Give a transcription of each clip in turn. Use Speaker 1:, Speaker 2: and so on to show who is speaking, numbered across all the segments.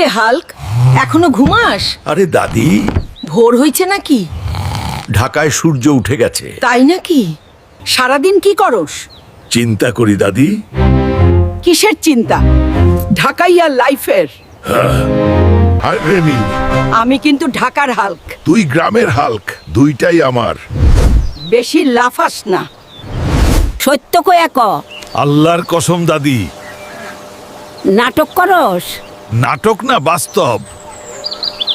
Speaker 1: রে হাল্ক, এখনো ঘুমাস?
Speaker 2: আরে দাদি,
Speaker 1: ভোর হয়েছে নাকি?
Speaker 2: ঢাকায় সূর্য উঠে গেছে।
Speaker 1: তাই নাকি? সারাদিন কি করস?
Speaker 2: চিন্তা করি দাদি।
Speaker 1: কিসের চিন্তা? ঢাকাইয়া লাইফের।
Speaker 2: আর রেমি,
Speaker 1: আমি কিন্তু ঢাকার হাল্ক।
Speaker 2: তুই গ্রামের হাল্ক, দুইটাই আমার।
Speaker 1: বেশি লাফাস না, সত্য কয়া ক।
Speaker 2: আল্লাহর কসম দাদি,
Speaker 1: নাটক করস?
Speaker 2: নাটক না বাস্তব।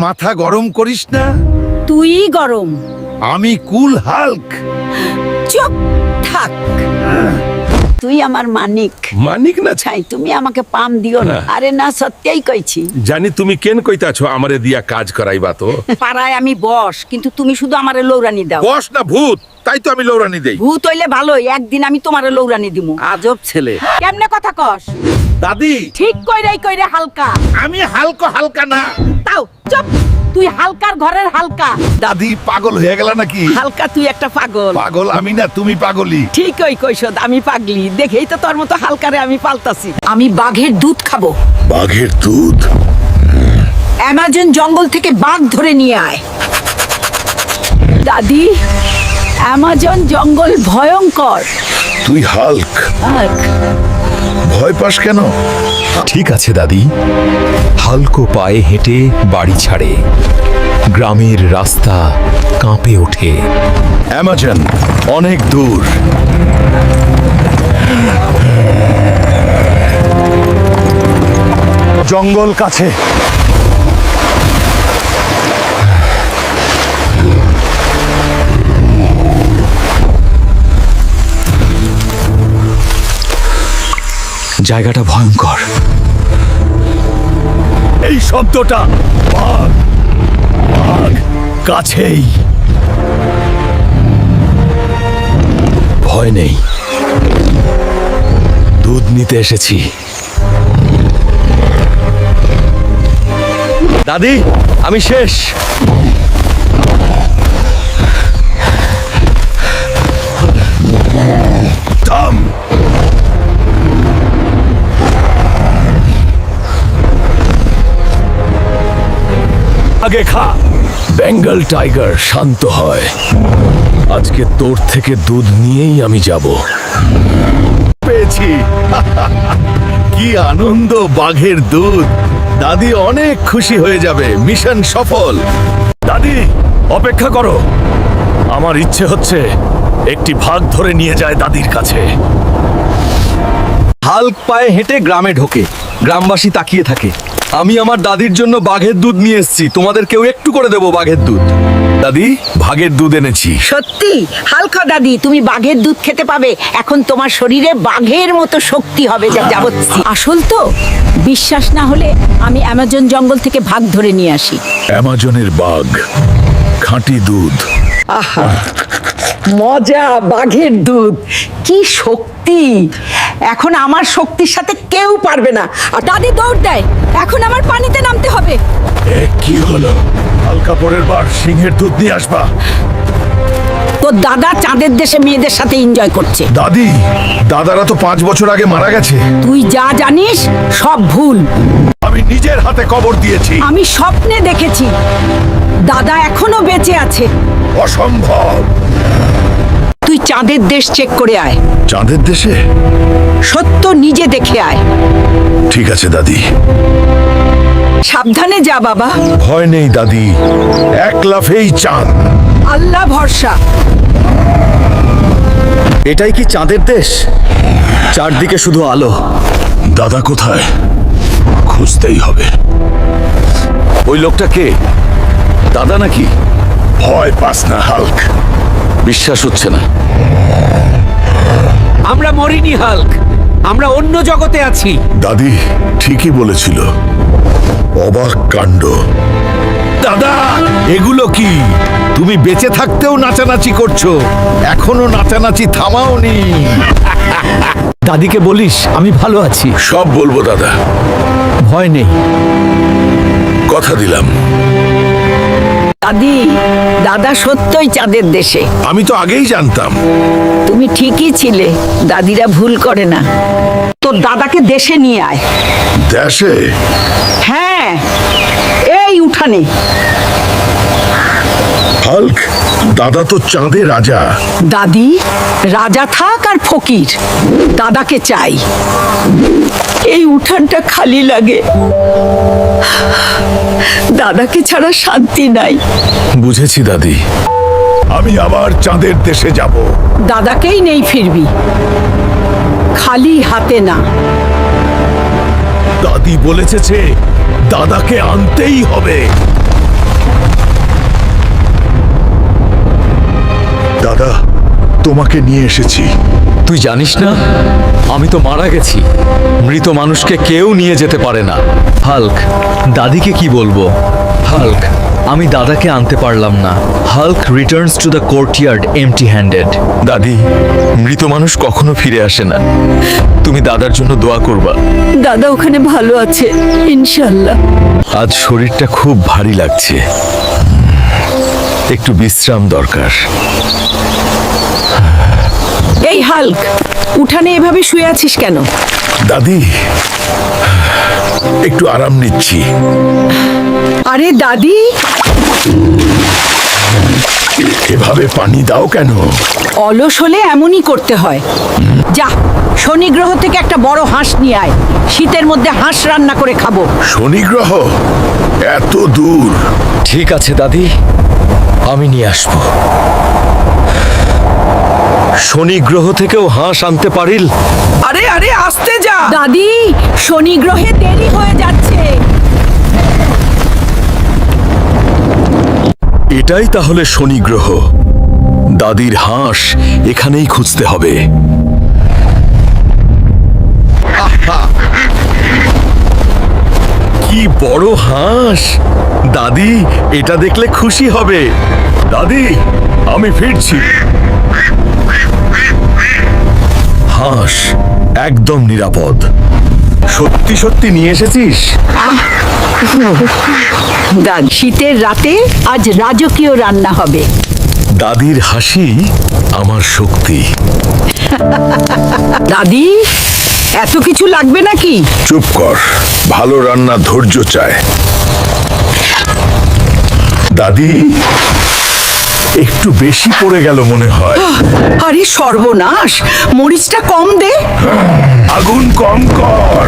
Speaker 2: মাথা গরম করিস না,
Speaker 1: তুই গরম।
Speaker 2: আমি কুল হাল্ক।
Speaker 1: চুপ থাক। তুই আমার মানিক।
Speaker 2: মানিক না ছাই।
Speaker 1: ছাই, তুমি আমাকে পাম দিও না। আরে না, সত্যিই কইছি।
Speaker 2: জানি তুমি কেন কইতাছো আমারে দিয়া কাজ করাইবা তো।
Speaker 1: পাড়ায় আমি বস, কিন্তু তুমি শুধু আমারে লৌরানি দাও।
Speaker 2: বস না ভূত, তাই তো আমি লৌরানি দেই।
Speaker 1: ভূত হইলে ভালোই, একদিন আমি তোমারে লৌরানি দিমু।
Speaker 2: আজব ছেলে।
Speaker 1: কেমনে কথা কস?
Speaker 2: দাদি,
Speaker 1: ঠিক কইরে হালকা।
Speaker 2: আমি হালকা হালকা না।
Speaker 1: তাও চুপ। তুই হালকার ঘরের হালকা।
Speaker 2: দাদি পাগল হয়ে গেল নাকি?
Speaker 1: হালকা তুই একটা পাগল।
Speaker 2: পাগল আমি না, তুমি পাগলি।
Speaker 1: ঠিকই কইছদ, আমি পাগলি। দেখেই তো তোর মতো হালকারে আমি পাল্টাছি। আমি বাঘের দুধ খাবো।
Speaker 2: বাঘের দুধ?
Speaker 1: অ্যামাজন জঙ্গল থেকে বাঘ ধরে নিয়ে আয়। দাদি, অ্যামাজন জঙ্গল ভয়ঙ্কর।
Speaker 2: তুই হাল্ক, ভয় পাস কেন?
Speaker 3: ঠিক আছে দাদি। হালকো পায়ে হেঁটে বাড়ি ছাড়ে। গ্রামের রাস্তা কাঁপে ওঠে।
Speaker 2: অ্যামাজন অনেক দূর। জঙ্গল কাছে।
Speaker 3: জায়গাটা ভয়ঙ্কর।
Speaker 2: এই শব্দটা বাঘ, বাঘ কাছেই।
Speaker 3: ভয় নেই, দুধ নিতে এসেছি। দাদি, আমি শেষ।
Speaker 2: থাম। আগে খা। বেঙ্গল টাইগার শান্ত হয়। আজকে তোর থেকে দুধ নিয়েই আমি যাব। পেয়েছি। কি আনন্দ, বাঘের দুধ। দাদি অনেক খুশি হয়ে যাবে। মিশন সফল। দাদি, অপেক্ষা করো। আমার ইচ্ছে হচ্ছে একটি ভাগ ধরে নিয়ে যায় দাদির কাছে।
Speaker 3: হাল্ক পায়ে হেঁটে গ্রামে ঢোকে। গ্রামবাসী তাকিয়ে থাকে। আমি আমার দাদির জন্য বাঘের দুধ নিয়ে এসেছি। তোমাদের কেউ একটু করে দেবো বাঘের দুধ।
Speaker 2: দাদি, ভাগের দুধ এনেছি।
Speaker 1: সত্যি হালকা দাদি, তুমি বাঘের দুধ খেতে পাবে। এখন তোমার শরীরে বাঘের মতো শক্তি হবে। যা যাবচ্ছি আসল তো। বিশ্বাস না হলে আমি অ্যামাজন জঙ্গল থেকে ভাগ ধরে নিয়ে আসি।
Speaker 2: অ্যামাজনের বাঘ, খাঁটি দুধ।
Speaker 1: আহা, মজা। বাঘের দুধ, কি শক্তি! এখন আমার শক্তির সাথে কেউ পারবে না। আর দাদি দৌড় দেয়। এখন আমার পানিতে নামতে হবে।
Speaker 2: কি হলো? হালকা পরের বার সিংহের দুধ নিয়ে আসবা।
Speaker 1: তোর দাদা চাঁদের দেশে মেয়েদের সাথে এনজয় করছে।
Speaker 2: দাদি, দাদারা তো 5 বছর আগে মারা গেছে।
Speaker 1: তুই যা জানিস সব ভুল।
Speaker 2: আমি নিজের হাতে কবর দিয়েছি।
Speaker 1: আমি স্বপ্নে দেখেছি দাদা এখনো বেঁচে আছে।
Speaker 2: অসম্ভব।
Speaker 1: তুই চাঁদের দেশ চেক করে আয়।
Speaker 2: চাঁদের দেশে?
Speaker 1: সত্য নিজে দেখে আয়।
Speaker 2: ঠিক আছে দাদি।
Speaker 1: সাবধানে যা বাবা।
Speaker 2: ভয় নেই দাদি, এক লাফেই চাঁদ।
Speaker 1: আল্লাহ ভরসা।
Speaker 3: এটাই কি চাঁদের দেশ? চারদিকে শুধু আলো।
Speaker 2: দাদা কোথায়? খুঁজতেই হবে।
Speaker 3: ওই লোকটা কে? দাদা নাকি?
Speaker 2: ভয় পাস না হাল্ক।
Speaker 3: বিশ্বাস হচ্ছে না।
Speaker 4: আমরা মরিনি হাল্ক, আমরা অন্য জগতে আছি।
Speaker 2: দাদি ঠিকই বলেছিল। অবাক কাণ্ড। দাদা, এগুলো কি? তুমি বেঁচে থাকতেও নাচানাচি করছো, এখনো নাচানাচি থামাওনি।
Speaker 4: দাদিকে বলিস আমি ভালো আছি।
Speaker 2: সব বলবো দাদা,
Speaker 4: ভয় নেই।
Speaker 2: কথা দিলাম।
Speaker 1: দাদি, দাদা সত্যই চাঁদের দেশে।
Speaker 2: আমি তো আগেই জানতাম।
Speaker 1: তুমি ঠিকই ছিলে, দাদিরা ভুল করে না। তোর দাদাকে দেশে নিয়ে আয়।
Speaker 2: দেশে?
Speaker 1: হ্যাঁ, জানে?
Speaker 2: হাল্ক, দাদা তো চাঁদে রাজা।
Speaker 1: দাদি রাজা থাক আর ফকির, দাদাকে চাই। এই উঠানটা খালি লাগে, দাদাকে ছাড়া শান্তি নাই।
Speaker 2: বুঝেছি দাদি, আমি আবার চাঁদের দেশে যাব।
Speaker 1: দাদাকেই নেই ফিরবি, খালি হাতে না।
Speaker 2: দাদি বলেছে যে দাদাকে আনতেই হবে। দাদা, তোমাকে নিয়ে এসেছি।
Speaker 3: তুই জানিস না আমি তো মারা গেছি, মৃত মানুষকে কেউ নিয়ে যেতে পারে না। হাল্ক, দাদিকে কি বলবো? হাল্ক, আমি দাদাকে আনতে পারলাম না। Hulk returns to the courtyard empty handed. দাদি, মৃত মানুষ কখনো ফিরে আসে না। তুমি দাদার জন্য দোয়া করবা।
Speaker 1: দাদা ওখানে ভালো আছে ইনশাল্লাহ।
Speaker 2: আজ শরীরটা খুব ভারী লাগছে, একটু বিশ্রাম দরকার।
Speaker 1: এই হাল্ক, উঠানে এভাবে শুয়ে আছিস কেন?
Speaker 2: দাদি, একটু আরাম নিচ্ছি।
Speaker 1: আরে দাদি,
Speaker 2: এভাবে পানি দাও কেন?
Speaker 1: অলস হলে এমনই করতে হয়। যা, শনি গ্রহ থেকে একটা বড় হাঁস নিয়ে আয়, শীতের মধ্যে হাঁস রান্না করে খাবো।
Speaker 2: শনি গ্রহ এত দূর?
Speaker 3: ঠিক আছে দাদি, আমি নিয়ে আসবো। শনি গ্রহ থেকেও হাঁস আনতে পারিল?
Speaker 1: আরে আরে আস্তে যা দাদি, শনি গ্রহে দেরি হয়ে যাচ্ছে।
Speaker 2: এটাই তাহলে শনি গ্রহ। দাদির হাঁস এখানেই খুঁজতে হবে। কি বড় হাঁস! দাদি এটা দেখলে খুশি হবে। দাদি, আমি ফিরছি। হাঁস একদম নিরাপদ। সত্যি সত্যি নিয়ে এসেছিস?
Speaker 1: দাদি, শীতের রাতে আজ রাজকীয় রান্না হবে।
Speaker 2: দাদির হাসি আমার শক্তি।
Speaker 1: দাদি, এত কিছু লাগবে নাকি?
Speaker 2: চুপ কর, ভালো রান্না ধৈর্য চায়। দাদি, একটু বেশি পড়ে গেল মনে হয়।
Speaker 1: আরে সর্বনাশ, মরিচটা কম দে।
Speaker 2: আগুন কম কর।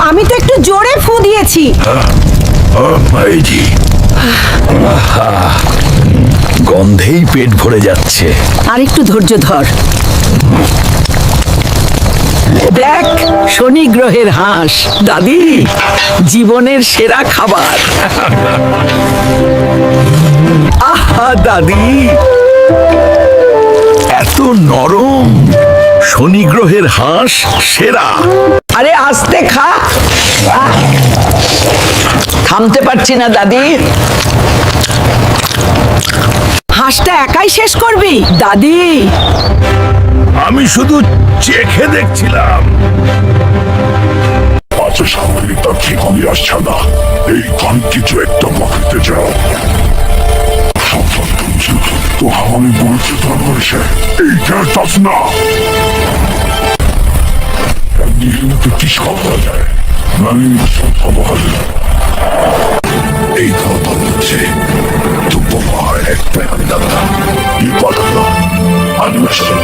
Speaker 1: আমি তো একটু জোরে ফু দিয়েছি।
Speaker 2: ও মাইজি, গন্ধেই পেট ভরে যাচ্ছে।
Speaker 1: আর একটু ধৈর্য ধর। দেখ, শনি গ্রহের হাঁস। দাদি, জীবনের সেরা খাবার।
Speaker 2: আহা দাদি, এত নরম। শনি গ্রহের হাঁস সেরা।
Speaker 1: আরে আস্তে খা। থামতে পারছি না দাদি। হাঁসটা একাই শেষ করবি? দাদি,
Speaker 2: আমি শুধু চেখে দেখছিলাম।
Speaker 5: আচ্ছা সামনে তার ঠিক আমি আসছে না। এই গান কিছু একটা মাখিতে যাও। তো হাওয়ালে বলছে তার করেছে এইটা চাস না। একদিন তো কি খাওয়া যায় আমি সব খাবো এই কথা বলছে তো বাবা একটা দাদা কি পাঠালো আনবেশন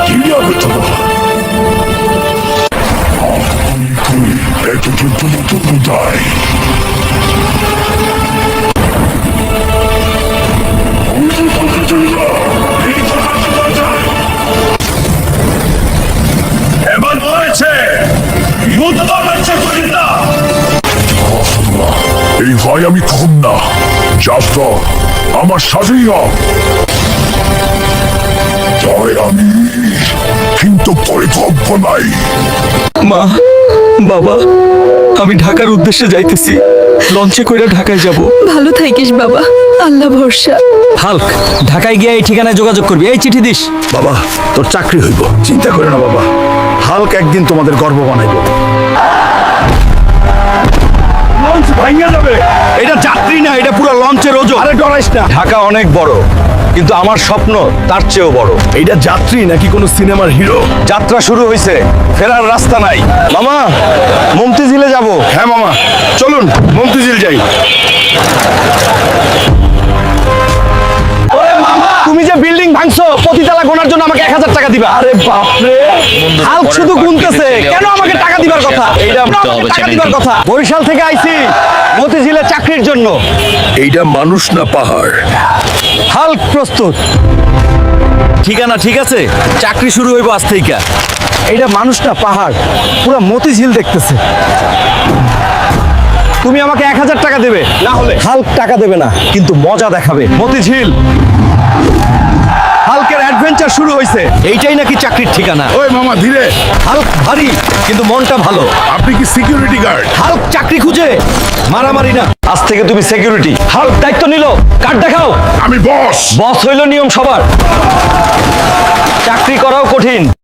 Speaker 5: কি হবে তোমার এত যন্ত্রণা তো বোঝায়
Speaker 2: এবার হয়েছে।
Speaker 5: এই ভয় আমি কম না যাস আমার সাথেই জয় আমি কিন্তু পরিকল্প নাই।
Speaker 3: মা, বাবা, আমি ঢাকার উদ্দেশ্যে যাইতেছি। লঞ্চে কইরা ঢাকায় যাব।
Speaker 1: ভালো থাকিস বাবা, আল্লাহ ভরসা।
Speaker 3: হাল্ক, ঢাকায় গিয়ে এই ঠিকানায় যোগাযোগ করবি। এই চিঠি দিস।
Speaker 2: বাবা, তোর চাকরি হইব, চিন্তা করে না বাবা। হাল্ক একদিন তোমাদের গর্ব বানাইব। লঞ্চ ভাঙা যাবে।
Speaker 3: এটা যাত্রী না, এটা পুরো লঞ্চের ওজন।
Speaker 2: আরে ডরাইস না।
Speaker 3: ঢাকা অনেক বড়, কিন্তু আমার স্বপ্ন তার চেয়েও বড়।
Speaker 2: এইটা যাত্রী নাকি কোনো সিনেমার হিরো?
Speaker 3: যাত্রা শুরু হয়েছে, ফেরার রাস্তা নাই। মামা, মুমতি ঝিলে যাব।
Speaker 2: হ্যাঁ মামা, চলুন।
Speaker 5: চলুন মন্ত্রীজিল যাই।
Speaker 4: তুমি যে বিল্ডিং ভাঙছো প্রতিতলা গোনার জন্য আমাকে 1000 টাকা দিবা। আরে বাপরে, হাল্ক শুধু গুনতেছে, কেন আমাকে টাকা দিবার কথা? এইটা আমাকে টাকা দিবার কথা। বরিশাল থেকে আইছি মতিঝিলে চাকরির জন্য।
Speaker 5: এইটা মানুষ না পাহাড়।
Speaker 4: হাল্ক প্রস্তুত।
Speaker 3: ঠিকানা ঠিক আছে, চাকরি শুরু হইব আজ থেকে।
Speaker 4: এইটা মানুষ না পাহাড়, পুরো মতিঝিল দেখতেছে। তুমি আমাকে 1000 টাকা দেবে, না হলে হাল্ক টাকা দেবে না, কিন্তু মজা দেখাবে। মতিঝিল হাল্কের অ্যাডভেঞ্চার শুরু হয়েছে। এইটাই নাকি চাকরির ঠিকানা।
Speaker 5: ওই মামা ধীরে।
Speaker 4: হাল্ক ভারী কিন্তু মনটা ভালো।
Speaker 5: আপনি কি সিকিউরিটি গার্ড?
Speaker 4: হাল্ক চাকরি খুঁজে, মারামারি না। আজ থেকে তুমি সিকিউরিটি। হাল্ক দায়িত্ব নিল, কার্ড দেখাও।
Speaker 5: আমি বস।
Speaker 4: বস হইল নিয়ম সবার। চাকরি করাও কঠিন,